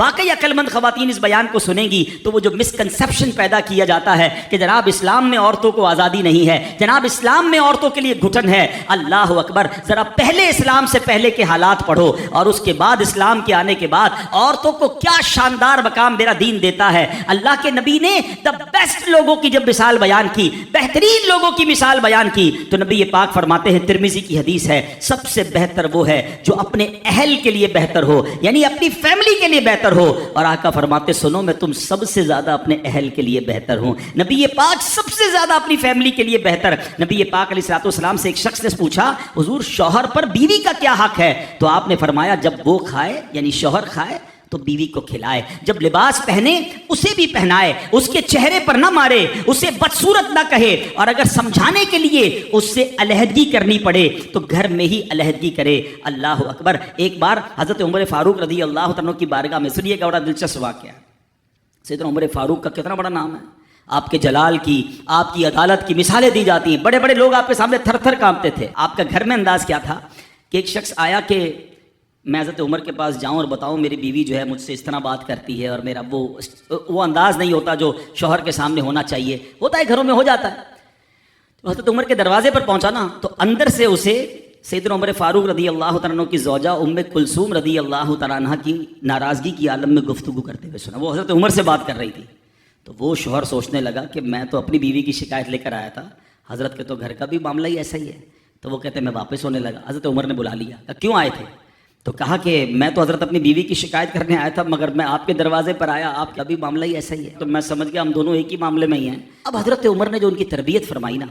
واقعی عقل مند خواتین اس بیان کو سنیں گی تو وہ جو مسکنسیپشن پیدا کیا جاتا ہے کہ جناب اسلام میں عورتوں کو آزادی نہیں ہے، جناب اسلام میں عورتوں کے لیے گھٹن ہے، اللہ اکبر، ذرا پہلے اسلام سے پہلے کے حالات پڑھو اور اس کے بعد اسلام کے آنے کے بعد عورتوں کو کیا شاندار مقام میرا دین دیتا ہے۔ اللہ کے نبی نے دا بیسٹ لوگوں کی جب مثال بیان کی، بہترین لوگوں کی مثال بیان کی، تو نبی پاک فرماتے ہیں، ترمذی کی حدیث ہے، سب سے بہتر وہ ہے جو اپنے اہل کے لیے بہتر ہو، یعنی اپنی فیملی کے لیے بہتر ہو، اور آقا فرماتے سنو میں تم سب سے زیادہ اپنے اہل کے لیے بہتر ہوں۔ نبی پاک سب سے زیادہ اپنی فیملی کے لیے بہتر۔ نبی پاک علیہ الصلوۃ والسلام سے ایک شخص نے پوچھا حضور شوہر پر بیوی کا کیا حق ہے؟ تو آپ نے فرمایا جب وہ کھائے یعنی شوہر کھائے تو بیوی کو کھلائے، جب لباس پہنے اسے بھی پہنائے، اس کے چہرے پر نہ مارے، اسے بدصورت نہ کہے، اور اگر سمجھانے کے لیے اس سے علیحدگی کرنی پڑے تو گھر میں ہی علیحدگی کرے۔ اللہ اکبر۔ ایک بار حضرت عمر فاروق رضی اللہ عنہ کی بارگاہ میں، سنیے گا بڑا دلچسپ واقعہ۔ سیدنا عمر فاروق کا کتنا بڑا نام ہے، آپ کے جلال کی، آپ کی عدالت کی مثالیں دی جاتی ہیں، بڑے بڑے لوگ آپ کے سامنے تھر تھر کانپتے تھے۔ آپ کا گھر میں انداز کیا تھا کہ ایک شخص آیا کہ میں حضرت عمر کے پاس جاؤں اور بتاؤں میری بیوی جو ہے مجھ سے اس طرح بات کرتی ہے، اور میرا وہ انداز نہیں ہوتا جو شوہر کے سامنے ہونا چاہیے، ہوتا ہے گھروں میں ہو جاتا ہے۔ تو حضرت عمر کے دروازے پر پہنچا نا تو اندر سے اسے سیدنا عمر فاروق رضی اللہ تعالیٰ عنہ کی زوجہ ام کلثوم رضی اللہ تعالیٰ عنہ کی ناراضگی کی عالم میں گفتگو کرتے ہوئے سنا۔ وہ حضرت عمر سے بات کر رہی تھی، تو وہ شوہر سوچنے لگا کہ میں تو اپنی بیوی کی شکایت لے کر آیا تھا، حضرت کے تو گھر کا بھی معاملہ ہی ایسا ہی ہے۔ تو وہ کہتے میں واپس ہونے لگا، حضرت عمر نے بلا لیا، کہا کیوں آئے تھے؟ تو کہا کہ میں تو حضرت اپنی بیوی کی شکایت کرنے آیا تھا، مگر میں آپ کے دروازے پر آیا، آپ کا بھی معاملہ ہی ایسا ہی ہے، تو میں سمجھ گیا ہم دونوں ایک ہی معاملے میں ہی ہیں۔ اب حضرت عمر نے جو ان کی تربیت فرمائی نا،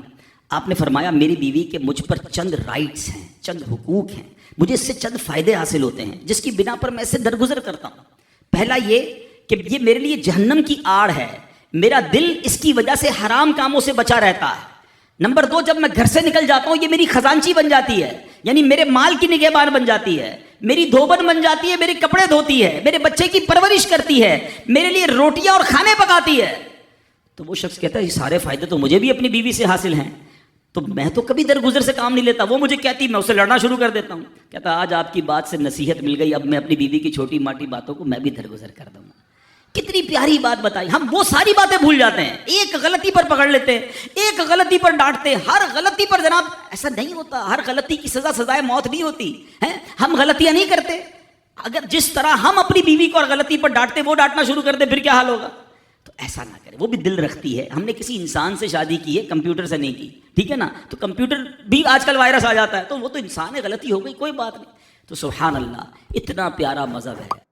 آپ نے فرمایا میری بیوی کے مجھ پر چند رائٹس ہیں، چند حقوق ہیں، مجھے اس سے چند فائدے حاصل ہوتے ہیں جس کی بنا پر میں اس سے درگزر کرتا ہوں۔ پہلا یہ کہ یہ میرے لیے جہنم کی آڑ ہے، میرا دل اس کی وجہ سے حرام کاموں سے بچا رہتا ہے۔ نمبر دو، جب میں گھر سے نکل جاتا ہوں یہ میری خزانچی بن جاتی ہے، یعنی میرے مال کی نگہبان بن جاتی ہے، میری دھوبن بن جاتی ہے، میرے کپڑے دھوتی ہے، میرے بچے کی پرورش کرتی ہے، میرے لیے روٹیاں اور کھانے پکاتی ہے۔ تو وہ شخص کہتا ہے یہ سارے فائدے تو مجھے بھی اپنی بیوی سے حاصل ہیں، تو میں تو کبھی درگزر سے کام نہیں لیتا، وہ مجھے کہتی میں اسے لڑنا شروع کر دیتا ہوں۔ کہتا آج آپ کی بات سے نصیحت مل گئی، اب میں اپنی بیوی کی چھوٹی موٹی باتوں کو میں بھی درگزر کر دوں گا۔ کتنی پیاری بات بتائی، ہم وہ ساری باتیں بھول جاتے ہیں، ایک غلطی پر پکڑ لیتے ہیں، ایک غلطی پر ڈانٹتے ہیں، ہر غلطی پر جناب ایسا نہیں ہوتا، ہر غلطی کی سزا سزائے موت نہیں ہوتی ہے، ہم غلطیاں نہیں کرتے۔ اگر جس طرح ہم اپنی بیوی کو اور غلطی پر ڈانٹتے وہ ڈانٹنا شروع کر دے پھر کیا حال ہوگا؟ تو ایسا نہ کرے، وہ بھی دل رکھتی ہے، ہم نے کسی انسان سے شادی کی ہے، کمپیوٹر سے نہیں کی، ٹھیک ہے نا؟ تو کمپیوٹر بھی آج کل وائرس آ جاتا ہے، تو وہ تو انسان ہے، غلطی ہو گئی کوئی بات نہیں۔ تو سبحان اللہ، اتنا پیارا مذہب ہے۔